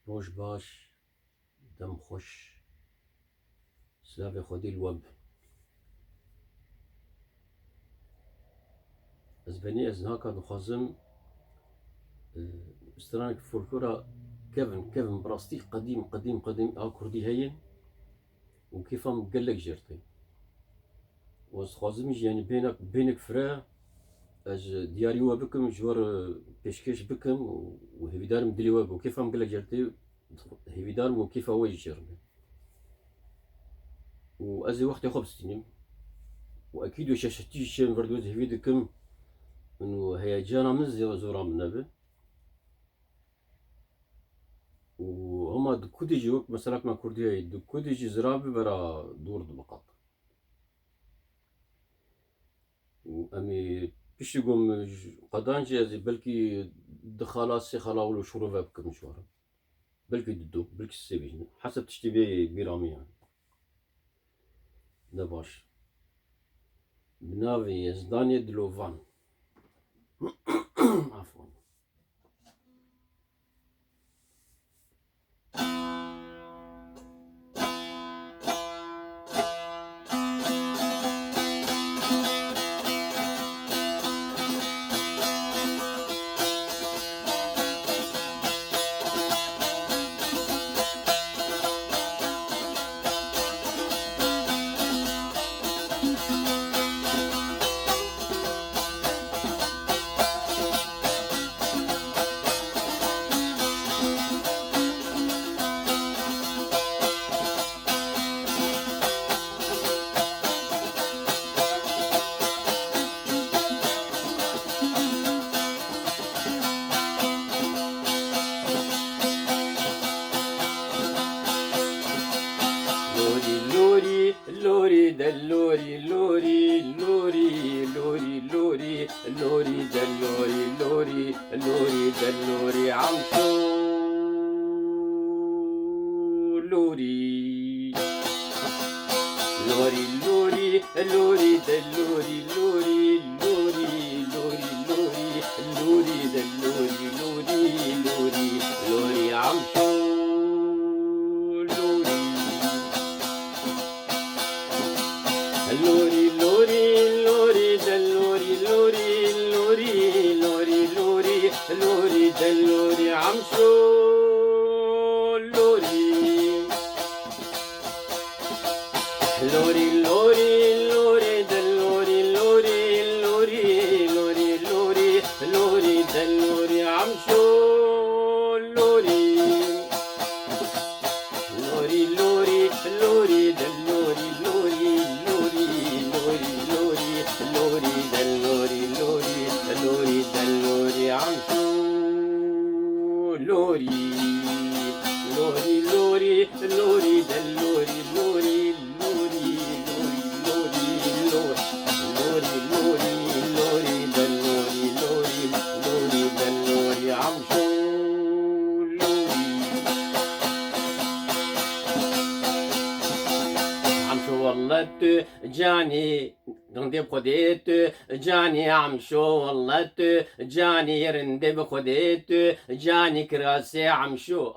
روج باش دم خوش سلاف خودی الوب از بني از هاكا دخازم استرانك فولكلورا كيفن براستيك قديم او كردي هين وكيفهم قالك جرتي وخازمش يعني بينك فرا اج دياري وبكم جوار بيشكيش بكم وهبيدار مدلي وب وكيفهم قالك جرتي هبيدار وكيف هو يجرني وازي وقت يخبز تنم واكيد وشاشتي شيء فردوز هبيدكم انه هيجانا من زورا من نبي وهما دكوديجي وقت مثلا ما كردية دكوديجي زرابي برا دور دبقات وامي بيش يقوم قدانجي ازي بلكي دخلات سي خلاولو شروفا بكم شوارا بلكي ددو بلكي السيبيجن حسب تشتي بيرامي يعني دباش بنافي يزداني دلوفان عفوا لوري دلوري لوري لوري لوري لوري لوري دلوري لوري لوري دلوري عمشو لوري لوري لوري لوري دلوري لوري لوري لوري لوري لوري دلوري لوري لوري لوري عمشو لوري لوري لوري دلوري لوري لوري لوري لوري لوري دلوري عمشو لوري لوري لوري لوري دلوري لوري لوري لوري لوري لوري دلوري عمشو لوري لوري لوري لوري دلوري لوري لوري دلوري لوري لوري دلوري عمشو لوري لوري لوري لوري دلوري لوري لوري لوري لوري لوري لوري دلوري لوري لوري دلوري عمشو والله جاني رندب خديت جاني عمشو والله جاني رندب خديت جاني كراسي عمشو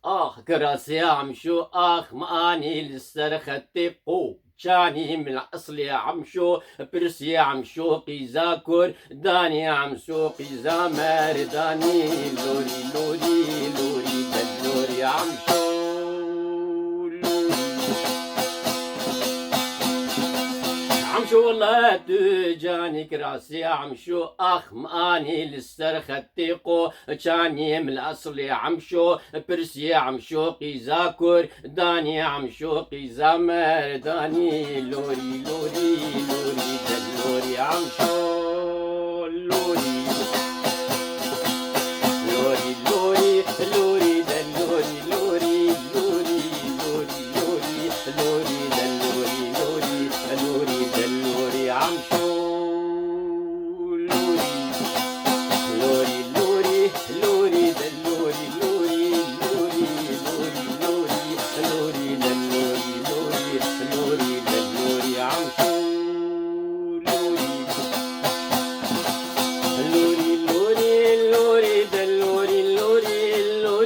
آخ كراسي عمشو آخ ماني للسرخة قو جاني من الأصل يا عمشو برسي عمشو قيزا كور داني عمشو قيزا مارداني لوري لوري لوري دلوري عمشو عمشو والله جاني كراسي عمشو اخ ماني للسرختيقو جاني من الاصل عمشو برسي عمشو قيزاكور داني عمشو قيزا مرداني لوري لوري لوري دلوري عمشو لوري لوري لوري لوري دلوري لوري لوري لوري لوري لوري دلوري لوري لوري دلوري عمشو لوري لوري لوري لوري دلوري لوري لوري لوري لوري لوري دلوري لوري لوري دلوري عمشو لوري لوري لوري لوري دلوري لوري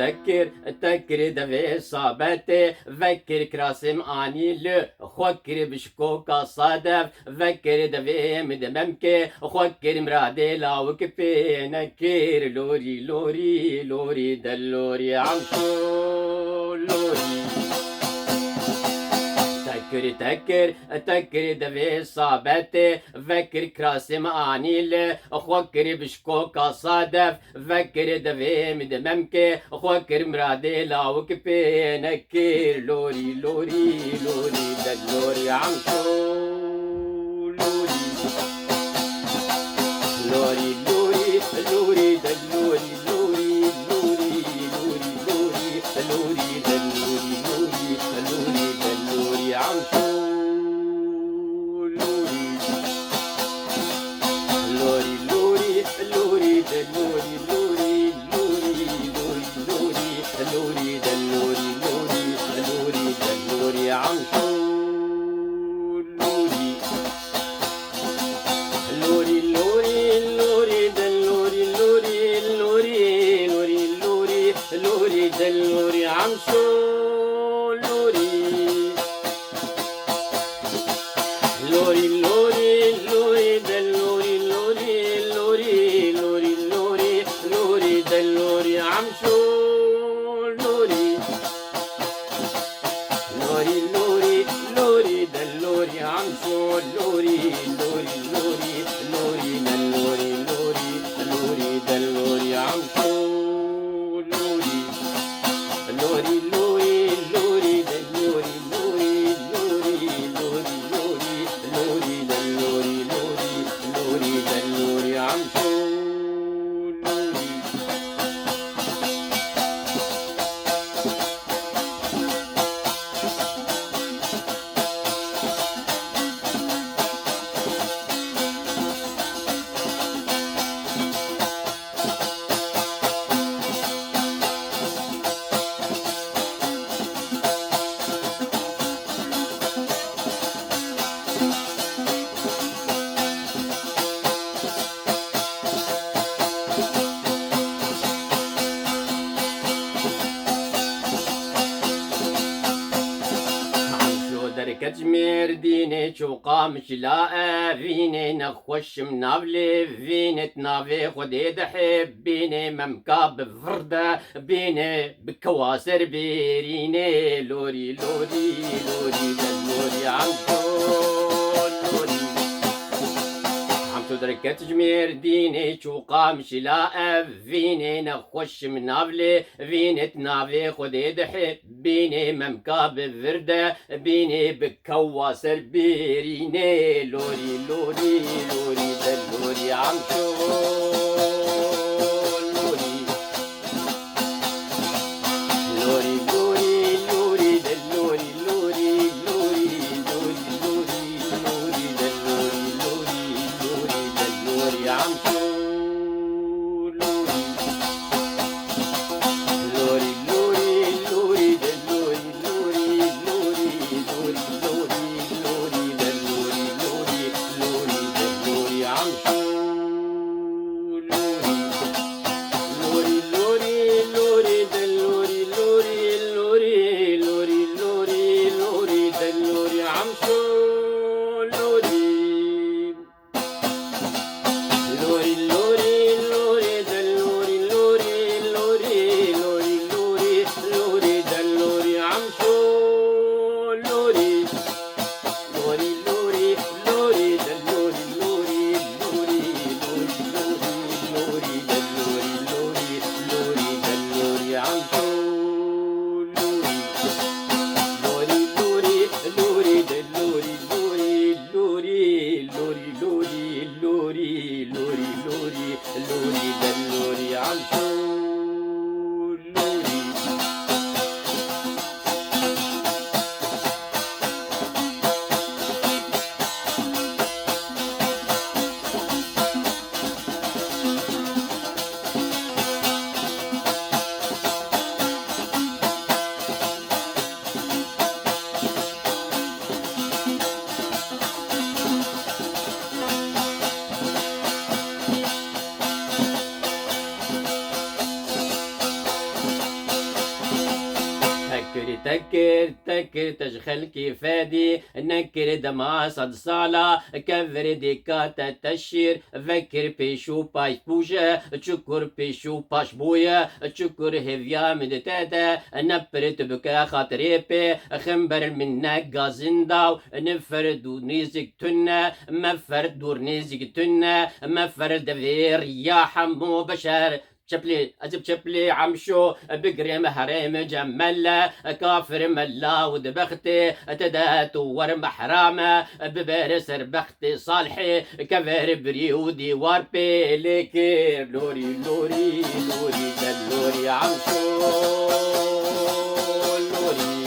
تكر دفي صابتي فكر كراسم اني لو خوكر بشكوكا صادف فكر دفي مدممكي خوكر مرادي لاوك في نكير لوري لوري لوري دلوري عمشو لوري تكر دفي صابتي فكر كراسم انيل خوكر بشكوكا صادف فكر دفي مدممكي خوكر مرادي لاوك في نكير لوري لوري لوري دلوري عمشو لوري لوري لوري لوري دلوري لوري لوري لوري لوري لوري دلوري لوري لوري دلوري عمشو لوري لوري لوري لوري دلوري لوري لوري لوري لوري دلوري لوري لوري دلوري عمشو لوري لوري لوري لوري دلوري لوري لوري لوري لوري لوري دلوري عمشو لوري لوري لوري لوري دلوري لوري لوري لوري لوري لوري دلوري عمشو لوري لوري لوري لوري دلوري عمشو لوري لوري لوري لوري دلوري لوري لوري دلوري عمشو لوري لوري لوري لوري دلوري لوري لوري لوري لوري لوري دلوري لوري لوري دلوري عمشو لوري كتمير ديني قامش لا فيني نخوش منابلي فيني تنافي خدي دحب بيني ممكاب بفردة بيني بكواسر بيريني لوري لوري لوري دلوري عمشو لوري تدرك تجمير ديني قامش لا فيني نخش من نابلي فيني تنافي خدي دحي بيني ممكاب بفردة بيني بكواسر بيريني لوري لوري لوري دلوري عمشو لوري لوري لوري لوري دلوري لوري لوري لوري لوري لوري دلوري لوري لوري دلوري عمشو لوري لوري لوري لوري دلوري لوري لوري لوري لوري لوري دلوري لوري لوري دلوري عمشو تكر تكر تشخل كيفادي نكر دما صد صالة كفر ديكاتا تشير فكر بيشو باش بوشة تشكر بيشو باش بويا تشكر هفيا مدتاتا نبرت بكا خاطري بي خنبر منك غازنداو نفرد ونيزك تنا مفرد دور نيزك تنا مفرد دفير يا حمو بشر شبلي أجب شبلي عمشو بقري مهرم جملة كافر ملا ودبختي تدات ورم حرامة ببرس ربختي صالحي كفر بريودي واربي لكير لوري لوري لوري دلوري عمشو لوري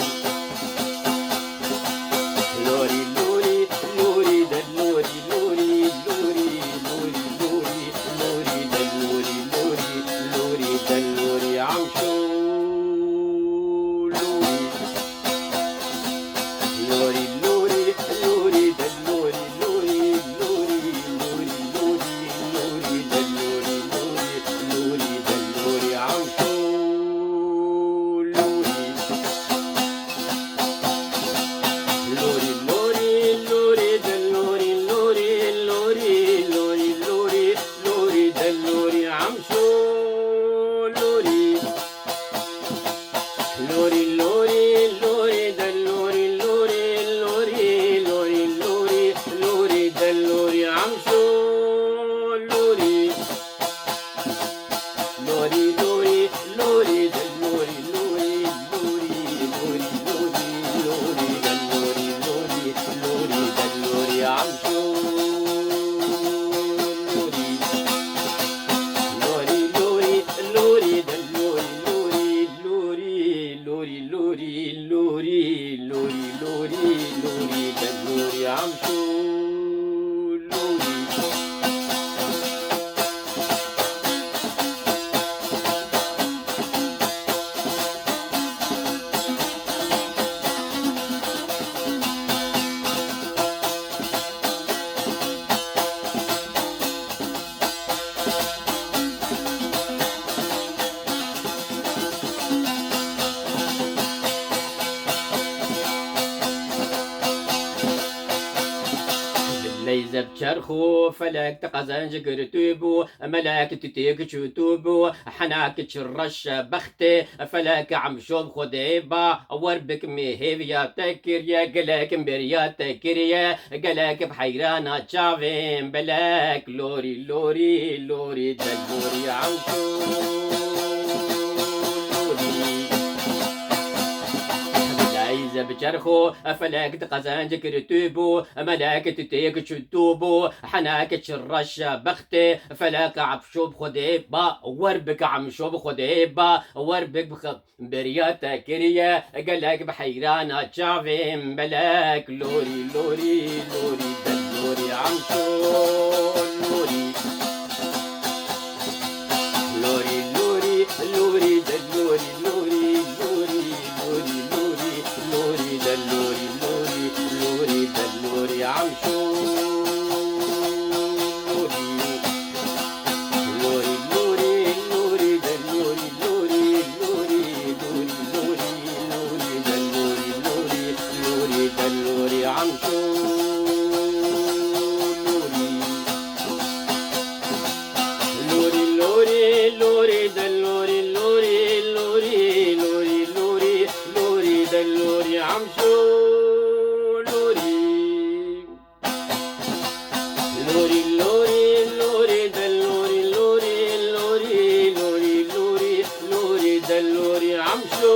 لوري لوري لوري دلوري لوري لوري لوري لوري لوري دلوري لوري لوري دلوري عمشو لوري لوري لوري دلوري لوري لوري لوري لوري لوري دلوري لوري لوري دلوري عمشو لوري لوري لوري لوري دلوري لوري لوري لوري لوري لوري دلوري عمشو لوري لوري لوري لوري دلوري لوري لوري لوري لوري لوري دلوري عمشو لوري لوري لوري لوري دلوري لوري لوري لوري لوري لوري دلوري لوري لوري دلوري عمشو لوري لوري لوري لوري دلوري لوري لوري لوري لوري لوري لوري لوري لوري دلوري عمشو لوري ليزة بشرخو فلك تقزن جقر توبو ملاك تتيك شتوبو حناك تشرش بختي فلك عمشوب خديبا وربك مهيب يا تكر يا قلك مبريا تكر يا قلك بحيرانا تشافين بلاك لوري لوري لوري دلوري عمشو ليزة بشرخو فلاك تقزن جكر توبو ملاك تتيك شتوبو حناك تشرش بختي فلاك عبشوب خديبا وربك عمشوب خديبا وربك برياتا كريا قالك بحيرانا تشافين بلاك لوري لوري لوري دلوري عمشو لوري لوري لوري لوري دلوري لوري لوري لوري لوري لوري دلوري لوري لوري دلوري عمشو لوري لوري لوري لوري دلوري لوري لوري لوري لوري لوري دلوري لوري لوري دلوري عمشو لوري لوري لوري دلوري لوري لوري لوري لوري لوري دلوري عمشو لوري لوري لوري لوري دلوري لوري لوري لوري لوري لوري دلوري عمشو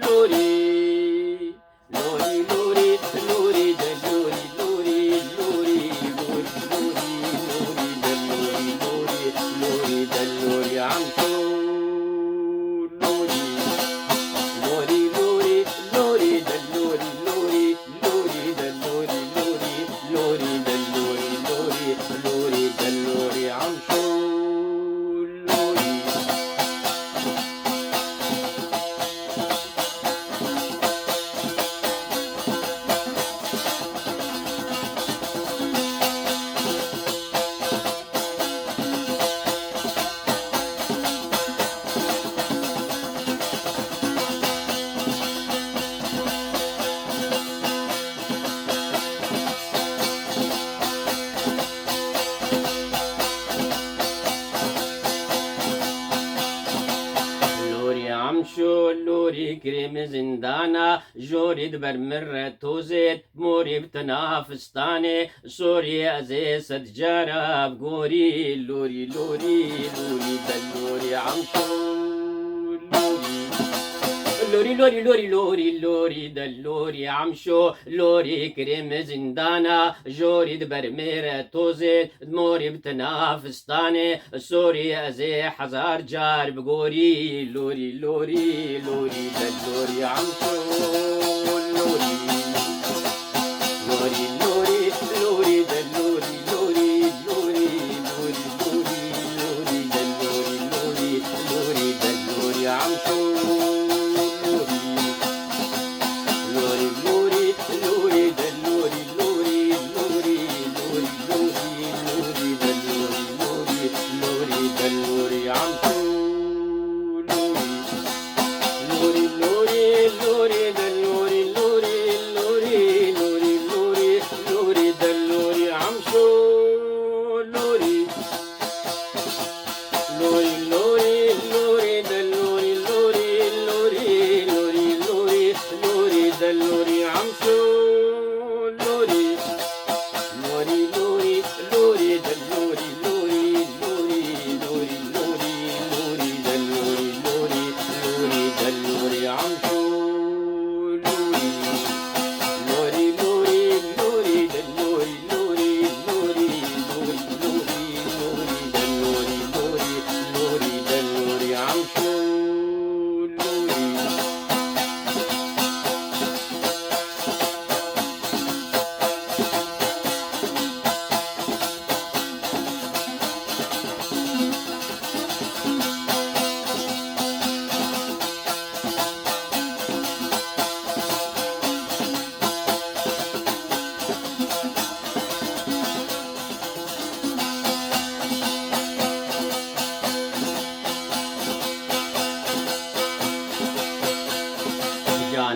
لوري لوري لوري لوري دلوري لوري لوري لوري لوري لوري دلوري لوري لوري دلوري عمشو لوري لوري لوري لوري دلوري لوري لوري دلوري لوري لوري دلوري كريم زندانا جوري دبر مرة توزيد موري بتنافستاني سوري أزيس تجارة بقوري لوري لوري لوري دلوري عمشور لوري لوري لوري لوري لوري دلوري عمشو لوري كريم زندانا جوري دبر ميرة توزي دموري بتنافستاني سوري أزي حزار جار بقوري لوري لوري لوري دلوري عمشو لوري لوري لوري لوري دلوري لوري لوري لوري لوري لوري دلوري لوري لوري دلوري عمشو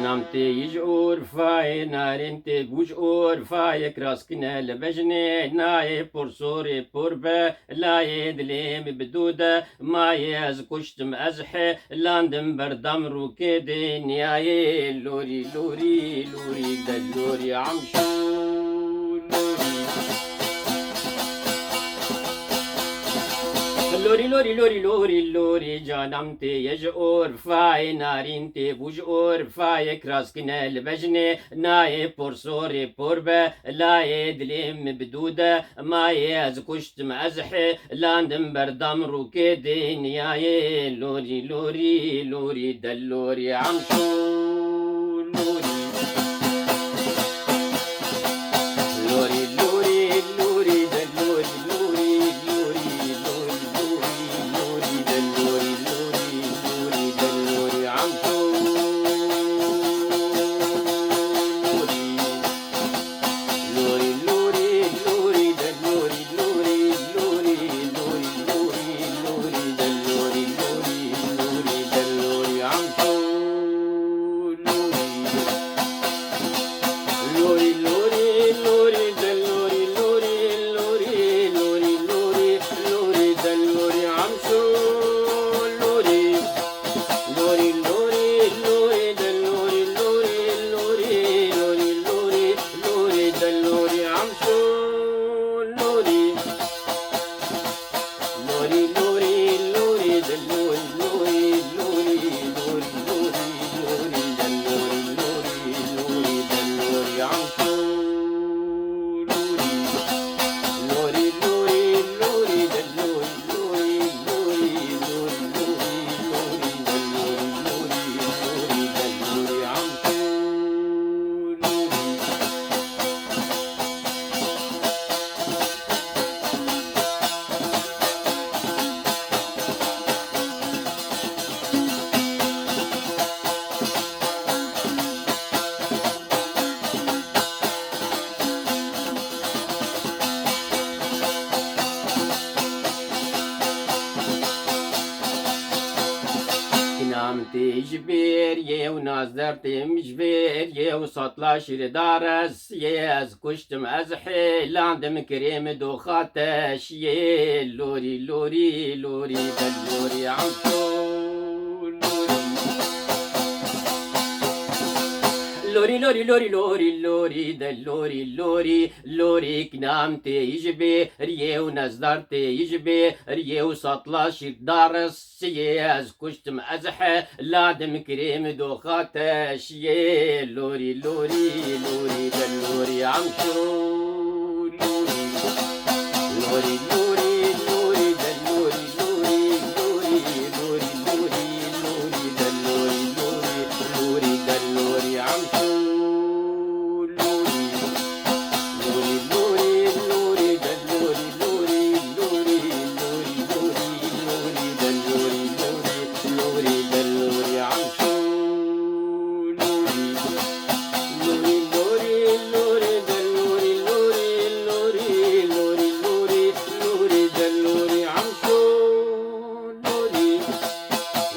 نامتي يجور فاي نارنتي بوجور فاي كراسكنا لبجني ناي بورسوري بوربا لاي دليم بدودة ما يزكشتم أزحي لاندم بردم روكيدي نياي لوري لوري لوري دلوري عمشو لوري لوري لوري لوري لوري جانمتي يجور فاي نارينتي بوجور فاي كراسكنا البجني ناي بورسوري بوربا لاي دليم بدودة ما يزكشت مزحي لاندم بردم روكيدي نياي لوري لوري لوري دلوري عمشو لوري لوري لوري لوري دلوري لوري لوري نامتي جبير ونازرتي مجبير وسطلا شير دارس ياز كشتم ازحي لاندم كريم دو خاتش لوري لوري لوري دلوري عمشو لوري لوري لوري لوري لوري دلوري لوري لوري كنامتي يجبي ريو نزدارتي يجبي ريو سطلا شدار السياز كشتم أزح لادم كريم دوخات شيه لوري لوري لوري دلوري عمشو لوري لوري لوري لوري دلوري لوري لوري لوري لوري لوري دلوري لوري لوري دلوري عمشو لوري لوري لوري لوري دلوري لوري لوري لوري لوري لوري دلوري لوري لوري دلوري عمشو لوري لوري لوري لوري دلوري لوري لوري لوري لوري لوري دلوري عمشو لوري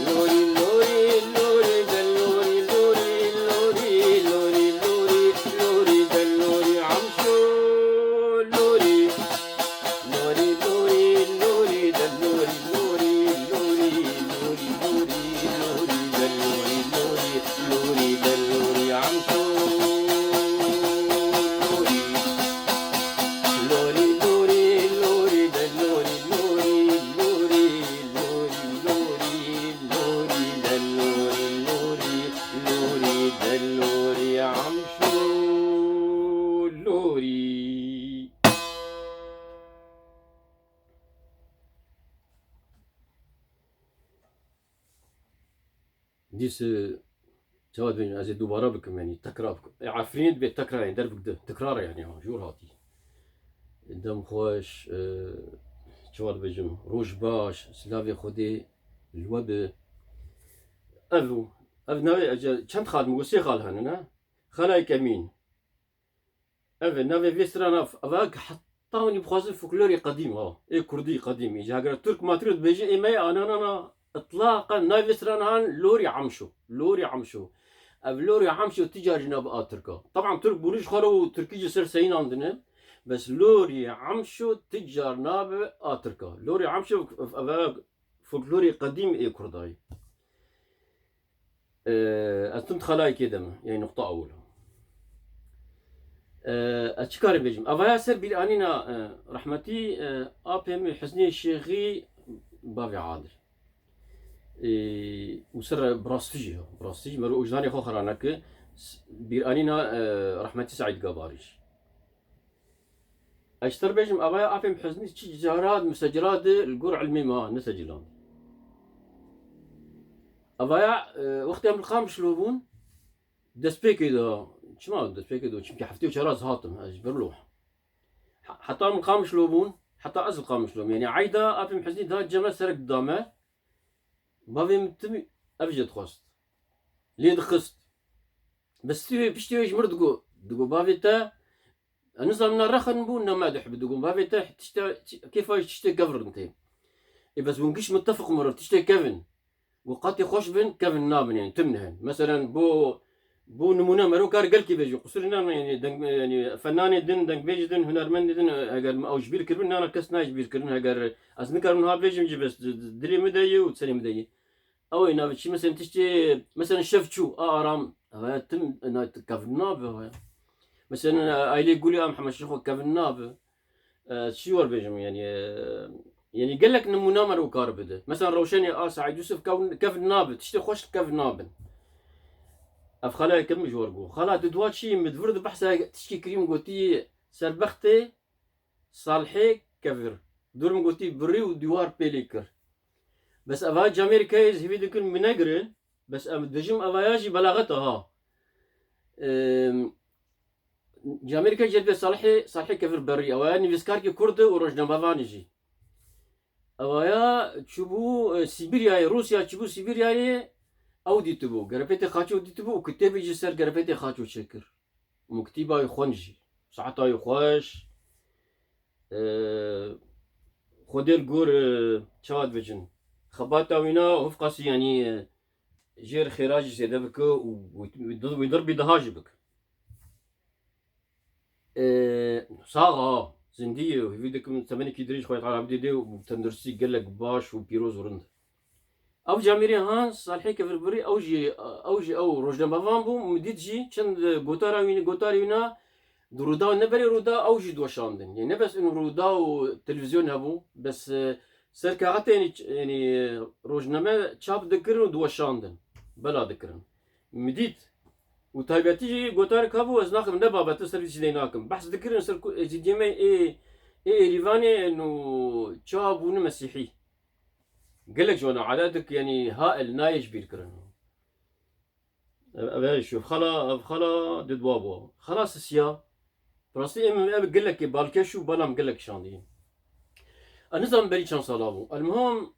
لوري لوري لوري دلوري لوري لوري لوري لوري لوري دلوري عمشو لوري لوري لوري لوري دلوري لوري لوري لوري لوري لوري دلوري لوري لوري دلوري عمشو لوري لوري لوري لوري دلوري لوري لوري لوري لوري لوري دلوري لوري لوري دلوري عمشو لوري. ديس جواد بين ازيد دوباره بكم يعني تكرار بكم عارفين بيت تكرار يعني درب تكرار يعني جور هاتي دم خوش جواد بجم روج باش سلافي خودي الوب افو افنا چند خال موسي خال هنا خلاي كمين اف نافي فيسترانا افاك حطاوني بخوازن فولكلوري قديم ها اي كردي قديم يجي هاجر ترك ما تريد بيجي ايماي انا اطلاقا نافي سترانهان لوري عمشو لوري عمشو اف لوري عمشو تجار جناب اتركا طبعا ترك بونيش خرو تركي جسر سين عندنا بس لوري عمشو تجار ناب اتركا لوري عمشو فولكلوري قديم اي كرداي أنتم خلاي كده يعني نقطة أولى أشكاري بيجم أفايا سر بالآنينا رحمتي أبهم حسني الشيخي بافي عادل وسر براستيجي مرو أجداني خو خرانك بالآنينا رحمتي سعيد قباريش أشتر بيجم أفايا أبهم حسني جارات مسجلات القرع الميما نسجلان أفايا وقت يوم القام شلوبون دسبيكي دا شما دسبيكي دا چمكي حفتي وشراز هاتم برلوح حتى من القام شلوبون حتى أزل قام شلوبون يعني عايدة أفهم حسني دا جمع سرق دامه بافي متمي أفجد خواست ليه دخست بس تيوي بشتيويش مردقو دقو بافي تا نظام من الرخن بون ما دحب دقو بافي تا كيفاش تشتي كفر انتي بس بنقش متفق مرة تشتي كيفن وقاتي خوش بن كيفن نابن يعني تمنهن مثلا بو نمونه مرو كار قال كيف يجي قصرنا يعني يعني فنان دن بيجي دن هنرمند دن اگر او جبير كربن انا كسنا جبير كربن اگر از نكر من ها بيجي بس دري مداي وتسلي مداي او انا شي مثلا تشتي مثلا شفتشو ارام تم انا كيفن ناب مثلا ايلي يقول محمد شيخ كيفن ناب شي ور بيجم يعني قال لك نمونه مرو كار بده مثلا روشني سعيد يوسف كيفن ناب تشتي خوش كيفن ناب اف خلا كم جورجو خلا ددواتشي مدفرد بحثا تشكي كريم قوتي سربختي صالحي كفر دورم قوتي بري وديوار بيليكر بس افا جامير كايز هيفي دكن منقرن بس ام دجم افاياجي بلاغتها جامير كايز جد صالحي كفر بري اواني فيسكاركي كرد ورجنا بافانيجي اوايا تشوبو سيبيريا روسيا تشوبو سيبيريا او ديتبو قرفيتي خاچو ديتبو وكتابي جسر قرفيتي خاچو شكر ومكتيبا يخونجي ساعتا يخوش خودير قور چاد بجن خباتا وينا وفقاسي يعني جير خراجي سيدا بك ويضربي دهاجي بك صاغة زندية وفيديكم ثمانية كيدريش خويا على عبدي دي وتندرسي قال لك باش وبيروز ورند او جاميري هان صالحي كفربري او روجنا بافان بو مديت جي چند غوتارا رودا نبري رودا او جي دوشاندن يعني نبس انه رودا وتلفزيون هبو بس سركاغات يعني روجنامه تشاب دكرن دوشاندن بلا دكرن مديت وتايبتي جي غوتار كابو از ناخم نبابه سيرفيس ديناكم بحث دكرن سر جيمي اي ريفاني انه تشابون مسيحي قال لك جوانا عاداتك يعني هائل نايج بيركرن ابي شوف خلا دد بابا خلاص السيا فرنسي ام قال لك بالكشو بلام قال لك شاندين النظام بري شان صلابو المهم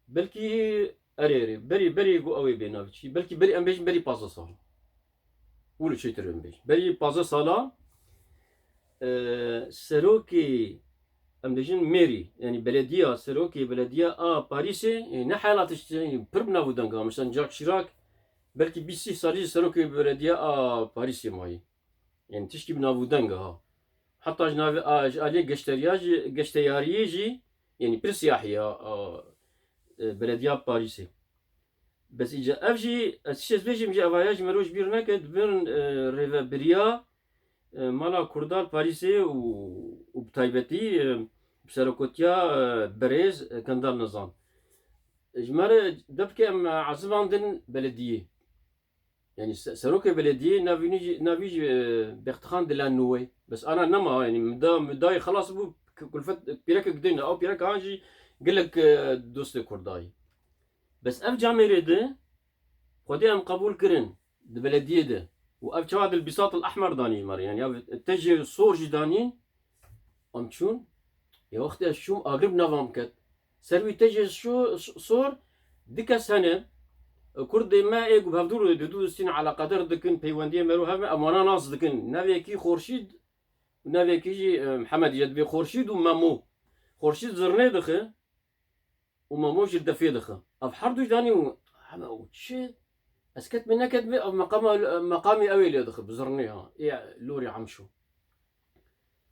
بلكي اريري بري قو اوي بينافشي بلكي بري ام بيج بري بازا صال ولا شي ترم بيج بري بازا صالا سروكي ام ديجن ميري يعني بلديه سروكي بلديه باريسي يعني نحالات يعني بربنا ودنقا مثلا جاك شيراك بلكي بيسي صاري سروكي بلديه باريسي ماي يعني تشكي بنافودنقا حتى جناف عليه قشتياريجي يعني برسياحية بلدية باريسي بس إجا أفجي الشيء بيجي مجي أفاياج مروج بيرنا كد بين ريفا بريا مالا كردال باريسي وبتايبتي بسرقوتيا بريز كندال نظام جمارة دبكة أم عزبان دن بلدية يعني سروكي بلدية نافيج بيختخان دلا نوي بس أنا نما يعني مداي خلاص بو كل فت بيرك قدينا أو بيرك هانجي قال لك دوست كرداي بس أف جاميري ده خدي أم قبول كرن ده بلدية ده وأف شواد البساط الأحمر داني مر يعني تجي صور جدانين أم شون يا أختي الشوم أقرب نظام كت سروي تجي شو صور ديك سنة كرد ما إيجو بهدور دودو سين على قدر دكن بيواندية مرو هم أمانا ناس دكن نبيكي خورشيد ونبيكي محمد يدبي خورشيد ومامو خورشيد زرني دخه ومامو جد في دخه أفحردوش داني وشي أسكت منك كدبي أو مقامي أوي اللي دخه بزرنيها إيه لوري عمشو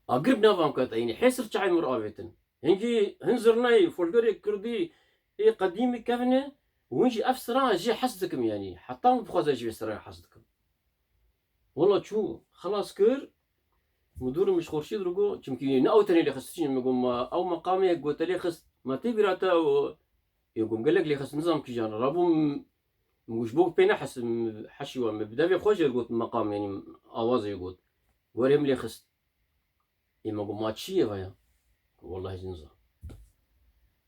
أقرب نظام كت يعني حسر شعي مرآفتن هنجي هنزرني فولدري كردي إيه قديمي كفنه ونجي أفسرها جي حسدكم يعني حتى بخوز أجي أفسرها حسدكم والله شو خلاص كر مدور مش خورشيد رجو يمكن نأوتني اللي خستين مقوم أو مقامي قلت لي خست ما تبي راتا يقوم قال لك لي خست نظام كيجان رابو مش بوك بينا حس حشوة مبدأ في خوش يقول مقام يعني آواز يقول وريم لي خست يمقوم ما تشي فيا والله جنزة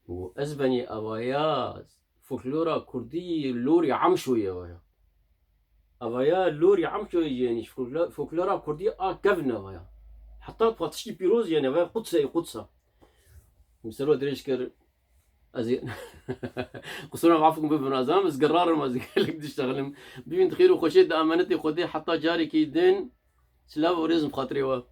وأزبني أوايات فولكلورا كردي لوري عمشوية ويا أفايا لوري عمشوية يعني فولكلورا كردي كفنا ويا حتى تشكي بيروز يعني ويا قدسة مسلو دريش كر أزي قصورنا معفكم بابن أزام بس قرار ما زي قالك تشتغلم بين تخيرو خشيت أمانتي خدي حتى جاري كيدين سلاو ورزم خاطري